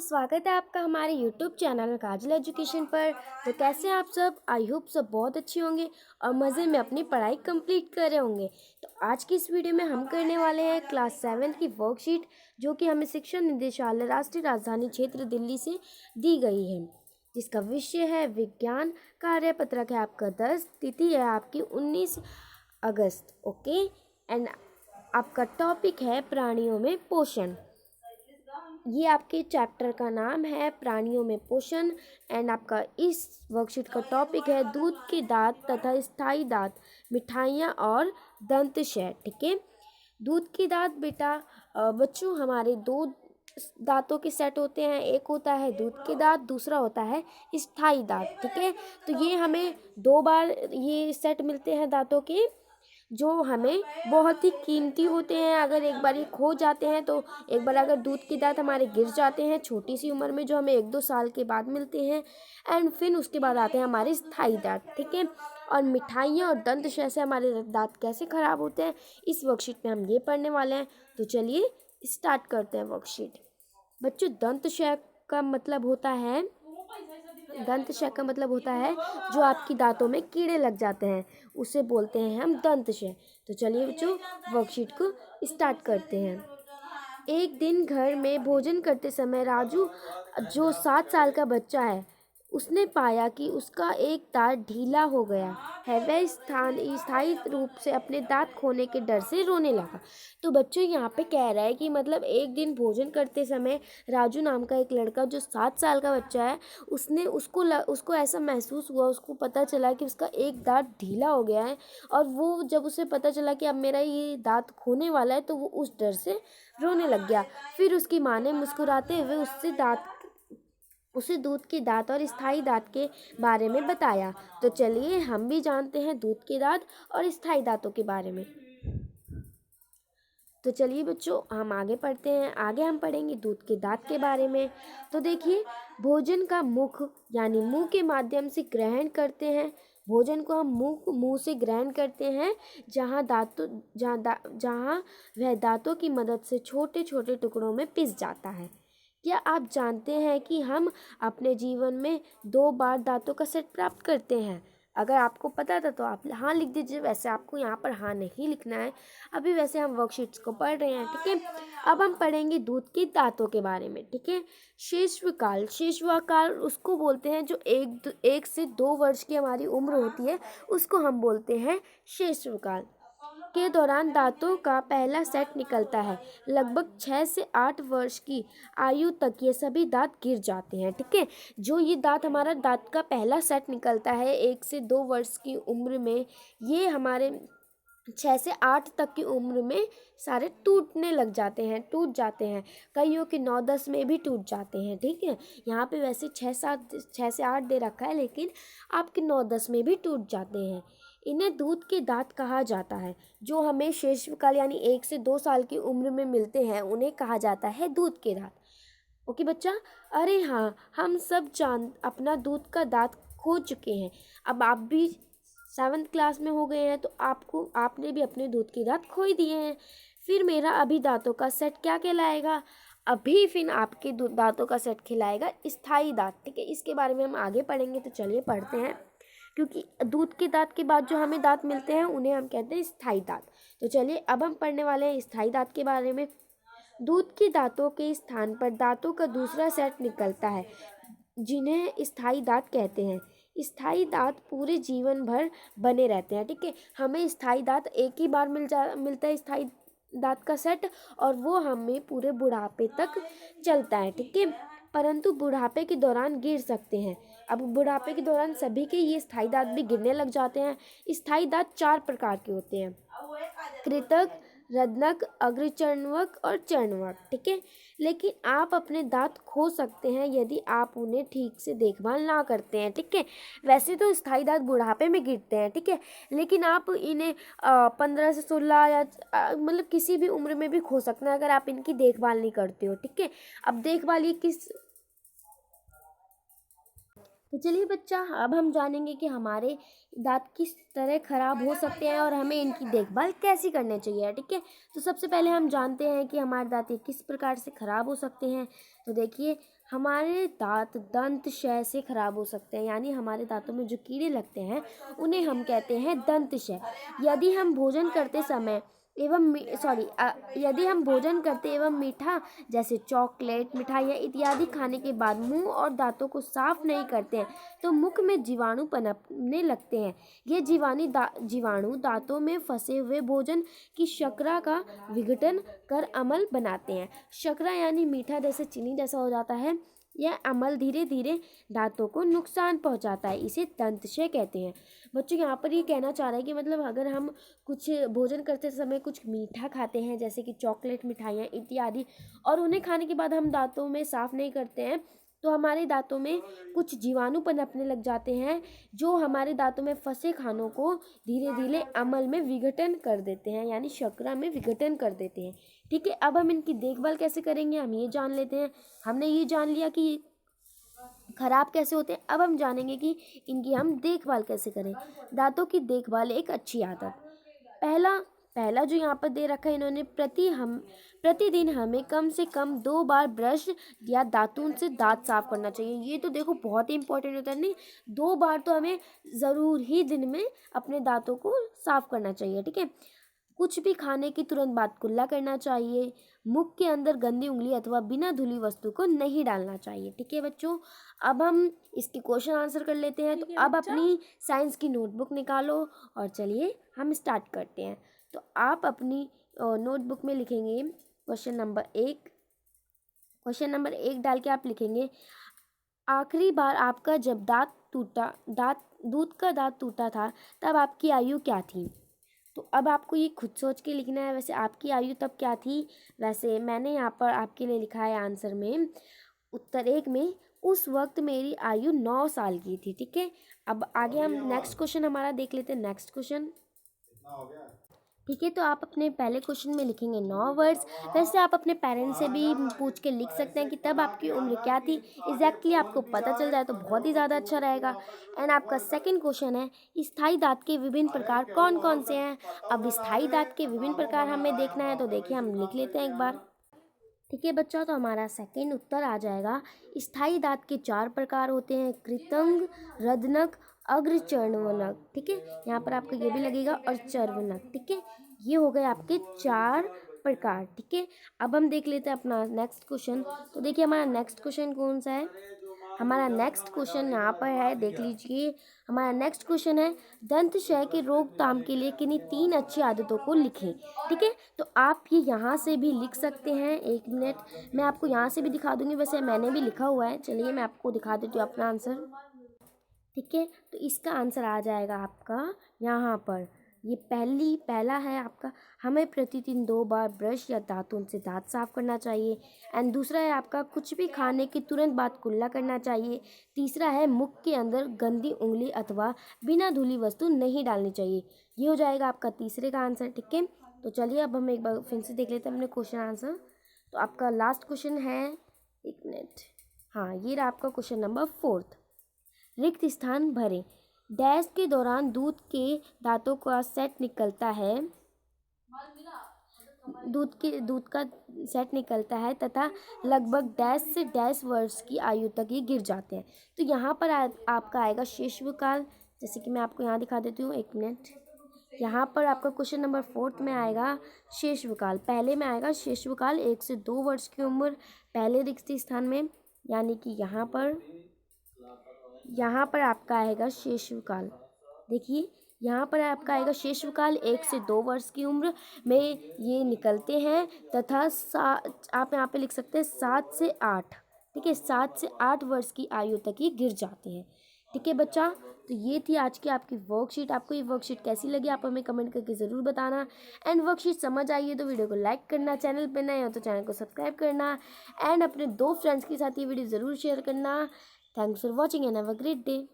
स्वागत है आपका हमारे YouTube चैनल काजल एजुकेशन पर। तो कैसे हैं आप सब? आई होप सब बहुत अच्छे होंगे और मज़े में अपनी पढ़ाई कंप्लीट कर रहे होंगे। तो आज की इस वीडियो में हम करने वाले हैं क्लास 7 की वर्कशीट, जो कि हमें शिक्षा निदेशालय राष्ट्रीय राजधानी क्षेत्र दिल्ली से दी गई है, जिसका विषय है विज्ञान। कार्यपत्रक है आपका 10, तिथि है आपकी 19 अगस्त। ओके, एंड आपका टॉपिक है प्राणियों में पोषण। ये आपके चैप्टर का नाम है प्राणियों में पोषण। एंड आपका इस वर्कशीट का टॉपिक है दूध के दांत तथा स्थायी दांत, मिठाइयाँ और दंतशय। ठीक है, दूध के दांत बेटा बच्चों हमारे दो दांतों के सेट होते हैं। एक होता है दूध के दांत, दूसरा होता है स्थायी दांत। ठीक है, तो ये हमें 2 बार ये सेट मिलते हैं दांतों के, जो हमें बहुत ही कीमती होते हैं। अगर एक बार ये खो जाते हैं तो एक बार अगर दूध के दांत हमारे गिर जाते हैं छोटी सी उम्र में, जो हमें 1-2 साल के बाद मिलते हैं, एंड फिर उसके बाद आते हैं हमारे स्थायी दांत। ठीक है, और मिठाइयाँ और दंतशय से हमारे दांत कैसे खराब होते हैं, इस वर्कशीट में हम ये पढ़ने वाले हैं। तो चलिए स्टार्ट करते हैं वर्कशीट। बच्चों, दंतशय का मतलब होता है जो आपकी दांतों में कीड़े लग जाते हैं, उसे बोलते हैं हम दंतशय। तो चलिए बच्चों वर्कशीट को स्टार्ट करते हैं। एक दिन घर में भोजन करते समय राजू, जो 7 साल का बच्चा है, उसने पाया कि उसका एक दांत ढीला हो गया है। वह स्थायी रूप से अपने दांत खोने के डर से रोने लगा। तो बच्चों यहाँ पे कह रहा है कि मतलब एक दिन भोजन करते समय राजू नाम का एक लड़का, जो 7 साल का बच्चा है, उसको ऐसा महसूस हुआ, उसको पता चला कि उसका एक दांत ढीला हो गया है। और वो जब उसे पता चला कि अब मेरा ये दांत खोने वाला है, तो वो उस डर से रोने लग गया। फिर उसकी माँ ने मुस्कुराते हुए उसे दूध के दांत और स्थायी दांत के बारे में बताया। तो चलिए हम भी जानते हैं दूध के दांत और स्थायी दांतों के बारे में। तो चलिए बच्चों हम आगे पढ़ते हैं। आगे हम पढ़ेंगे दूध के दांत के बारे में। तो देखिए, भोजन का मुख यानी मुंह के माध्यम से ग्रहण करते हैं। भोजन को हम मुंह से ग्रहण करते हैं, जहाँ वह दांतों की मदद से छोटे छोटे टुकड़ों में पिस जाता है। क्या आप जानते हैं कि हम अपने जीवन में 2 बार दांतों का सेट प्राप्त करते हैं? अगर आपको पता था तो आप हाँ लिख दीजिए। वैसे आपको यहाँ पर हाँ नहीं लिखना है, अभी वैसे हम वर्कशीट्स को पढ़ रहे हैं। ठीक है, अब हम पढ़ेंगे दूध के दांतों के बारे में। ठीक है, शिशुकाल उसको बोलते हैं जो 1 से 2 वर्ष की हमारी उम्र होती है, उसको हम बोलते हैं शिशुकाल के दौरान दांतों का पहला सेट निकलता है। लगभग 6 से 8 वर्ष की आयु तक ये सभी दांत गिर जाते हैं। ठीक है, जो ये हमारा दांत का पहला सेट निकलता है 1 से 2 वर्ष की उम्र में, ये हमारे 6 से 8 तक की उम्र में सारे टूट जाते हैं। कईयों के 9-10 में भी टूट जाते हैं। ठीक है, यहाँ पे वैसे 6 से 8 दे रखा है, लेकिन आपके 9-10 में भी टूट जाते हैं। इन्हें दूध के दांत कहा जाता है। जो हमें शिशुकाल यानी 1 से 2 साल की उम्र में मिलते हैं, उन्हें कहा जाता है दूध के दांत। ओके बच्चा, अरे हाँ, हम सब अपना दूध का दांत खो चुके हैं। अब आप भी 7th क्लास में हो गए हैं, तो आपने भी अपने दूध के दांत खो ही दिए हैं। फिर मेरा अभी दांतों का सेट क्या कहलाएगा? अभी फिर आपके दांतों का सेट खिलाएगा स्थायी दांत। ठीक है, इसके बारे में हम आगे पढ़ेंगे। तो चलिए पढ़ते हैं, क्योंकि दूध के दांत के बाद जो हमें दांत मिलते हैं उन्हें हम कहते हैं स्थायी दांत। तो चलिए अब हम पढ़ने वाले हैं स्थायी दांत के बारे में। दूध के दांतों के स्थान पर दांतों का दूसरा सेट निकलता है, जिन्हें स्थायी दांत कहते हैं। स्थायी दांत पूरे जीवन भर बने रहते हैं। ठीक है, हमें स्थायी दांत एक ही बार मिलता है स्थायी दांत का सेट, और वो हमें पूरे बुढ़ापे तक चलता है। ठीक है, परंतु बुढ़ापे के दौरान गिर सकते हैं। अब बुढ़ापे के दौरान सभी के ये स्थायी दांत भी गिरने लग जाते हैं। स्थायी दांत 4 प्रकार के होते हैं: कृतक, रत्नक, अग्रचर्णवक और चर्णवक। ठीक है, लेकिन आप अपने दांत खो सकते हैं यदि आप उन्हें ठीक से देखभाल ना करते हैं। ठीक है, वैसे तो स्थायी दांत बुढ़ापे में गिरते हैं। ठीक है, लेकिन आप इन्हें 15 से 16 या मतलब किसी भी उम्र में भी खो सकते हैं, अगर आप इनकी देखभाल नहीं करते हो। ठीक है, अब देखभाल ये तो चलिए बच्चा, अब हम जानेंगे कि हमारे दांत किस तरह ख़राब हो सकते हैं और हमें इनकी देखभाल कैसी करनी चाहिए। ठीक है, तो सबसे पहले हम जानते हैं कि हमारे दांत ये किस प्रकार से ख़राब हो सकते हैं। तो देखिए, हमारे दांत दंतशय से ख़राब हो सकते हैं, यानी हमारे दांतों में जो कीड़े लगते हैं उन्हें हम कहते हैं दंतशय। यदि हम भोजन करते समय यदि हम भोजन करते एवं मीठा जैसे चॉकलेट, मिठाइयाँ इत्यादि खाने के बाद मुंह और दांतों को साफ नहीं करते हैं तो मुख में जीवाणु पनपने लगते हैं। ये जीवाणु दांतों में फंसे हुए भोजन की शर्करा का विघटन कर अम्ल बनाते हैं। शर्करा यानी मीठा जैसे चीनी जैसा हो जाता है। यह अम्ल धीरे धीरे दांतों को नुकसान पहुंचाता है, इसे दंतशय कहते हैं। बच्चों, यहाँ पर ये कहना चाह रहा है कि मतलब अगर हम कुछ भोजन करते समय कुछ मीठा खाते हैं जैसे कि चॉकलेट, मिठाइयाँ इत्यादि, और उन्हें खाने के बाद हम दांतों में साफ़ नहीं करते हैं तो हमारे दांतों में कुछ जीवाणु पनपने लग जाते हैं जो हमारे दांतों में फंसे खानों को धीरे धीरे अम्ल में विघटन कर देते हैं, यानी शर्करा में विघटन कर देते हैं। ठीक है, अब हम इनकी देखभाल कैसे करेंगे हम ये जान लेते हैं। हमने ये जान लिया कि खराब कैसे होते हैं, अब हम जानेंगे कि इनकी हम देखभाल कैसे करें। दांतों की देखभाल एक अच्छी आदत। पहला जो यहाँ पर दे रखा है इन्होंने, प्रतिदिन हमें कम से कम 2 बार ब्रश या दातून से दांत साफ करना चाहिए। ये तो देखो बहुत ही इंपॉर्टेंट होता है, नहीं 2 बार तो हमें ज़रूर ही दिन में अपने दांतों को साफ करना चाहिए। ठीक है, कुछ भी खाने की तुरंत बाद कुल्ला करना चाहिए। मुख के अंदर गंदी उंगली अथवा बिना धुली वस्तु को नहीं डालना चाहिए। ठीक है बच्चों, अब हम इसके क्वेश्चन आंसर कर लेते हैं। तो अब अपनी साइंस की नोटबुक निकालो और चलिए हम स्टार्ट करते हैं। तो आप अपनी नोटबुक में लिखेंगे क्वेश्चन नंबर 1 डाल के आप लिखेंगे, आखिरी बार आपका जब दूध का दांत टूटा था तब आपकी आयु क्या थी। तो अब आपको ये खुद सोच के लिखना है। वैसे आपकी आयु तब क्या थी, वैसे मैंने यहाँ पर आपके लिए लिखा है आंसर में, उत्तर 1 में, उस वक्त मेरी आयु 9 साल की थी। ठीक है, अब आगे हम नेक्स्ट क्वेश्चन हमारा देख लेते हैं। नेक्स्ट क्वेश्चन, ठीक है, तो आप अपने पहले क्वेश्चन में लिखेंगे 9 वर्ड्स। वैसे आप अपने पेरेंट्स से भी पूछ के लिख सकते हैं कि तब आपकी उम्र क्या थी। एग्जैक्टली आपको पता चल जाए तो बहुत ही ज़्यादा अच्छा रहेगा। एंड आपका सेकंड क्वेश्चन है, स्थायी दांत के विभिन्न प्रकार कौन कौन से हैं। अब स्थायी दांत के विभिन्न प्रकार हमें देखना है, तो देखिए हम लिख लेते हैं एक बार। ठीक है बच्चों, तो हमारा सेकंड उत्तर आ जाएगा, स्थायी दांत के 4 प्रकार होते हैं, कृतंग, रदनक, अग्रचर्वनक। ठीक है, यहाँ पर आपको ये भी लगेगा, और चर्वनक। ठीक है, ये हो गए आपके 4 प्रकार। ठीक है, अब हम देख लेते हैं अपना नेक्स्ट क्वेश्चन। तो देखिए हमारा नेक्स्ट क्वेश्चन कौन सा है। हमारा नेक्स्ट क्वेश्चन यहाँ पर है, देख लीजिए। हमारा नेक्स्ट क्वेश्चन है, दंतशय के रोकथाम के लिए किन्हीं 3 अच्छी आदतों को लिखें। ठीक है, तो आप ये यहाँ से भी लिख सकते हैं। 1 मिनट, मैं आपको यहाँ से भी दिखा दूंगी, वैसे मैंने भी लिखा हुआ है। चलिए मैं आपको दिखा देती हूँ अपना आंसर। ठीक है, तो इसका आंसर आ जाएगा आपका यहाँ पर। ये पहला है आपका, हमें प्रतिदिन 2 बार ब्रश या दातून से दांत साफ करना चाहिए। एंड दूसरा है आपका, कुछ भी खाने के तुरंत बाद कुल्ला करना चाहिए। तीसरा है, मुख के अंदर गंदी उंगली अथवा बिना धुली वस्तु नहीं डालनी चाहिए। ये हो जाएगा आपका तीसरे का आंसर। ठीक है, तो चलिए अब हम एक बार फिर से देख लेते हैं अपने क्वेश्चन आंसर। तो आपका लास्ट क्वेश्चन है, 1 मिनट, हाँ ये रहा आपका क्वेश्चन नंबर 4। रिक्त स्थान भरें। डैश के दौरान दूध के दांतों का सेट निकलता है, दूध का सेट निकलता है तथा लगभग डैश से डैश वर्ष की आयु तक ये गिर जाते हैं। तो यहाँ पर आपका आएगा शिशुकाल, जैसे कि मैं आपको यहाँ दिखा देती हूँ। 1 मिनट, यहाँ पर आपका क्वेश्चन नंबर 4 में आएगा शिशुकाल। पहले में आएगा शिशुकाल, 1 से 2 वर्ष की उम्र पहले रिक्त स्थान में, यानी कि यहाँ पर आपका आएगा शिशुकाल। देखिए यहाँ पर आपका आएगा शिशुकाल, 1 से 2 वर्ष की उम्र में ये निकलते हैं तथा आप यहाँ पे लिख सकते हैं 7 से 8। ठीक है, 7 से 8 वर्ष की आयु तक ये गिर जाते हैं। ठीक है बच्चा, तो ये थी आज की आपकी वर्कशीट। आपको ये वर्कशीट कैसी लगी आप हमें कमेंट करके ज़रूर बताना। एंड वर्कशीट समझ आई है तो वीडियो को लाइक करना, चैनल पर नए हो तो चैनल को सब्सक्राइब करना, एंड अपने 2 फ्रेंड्स के साथ ये वीडियो ज़रूर शेयर करना। Thanks for watching and have a great day.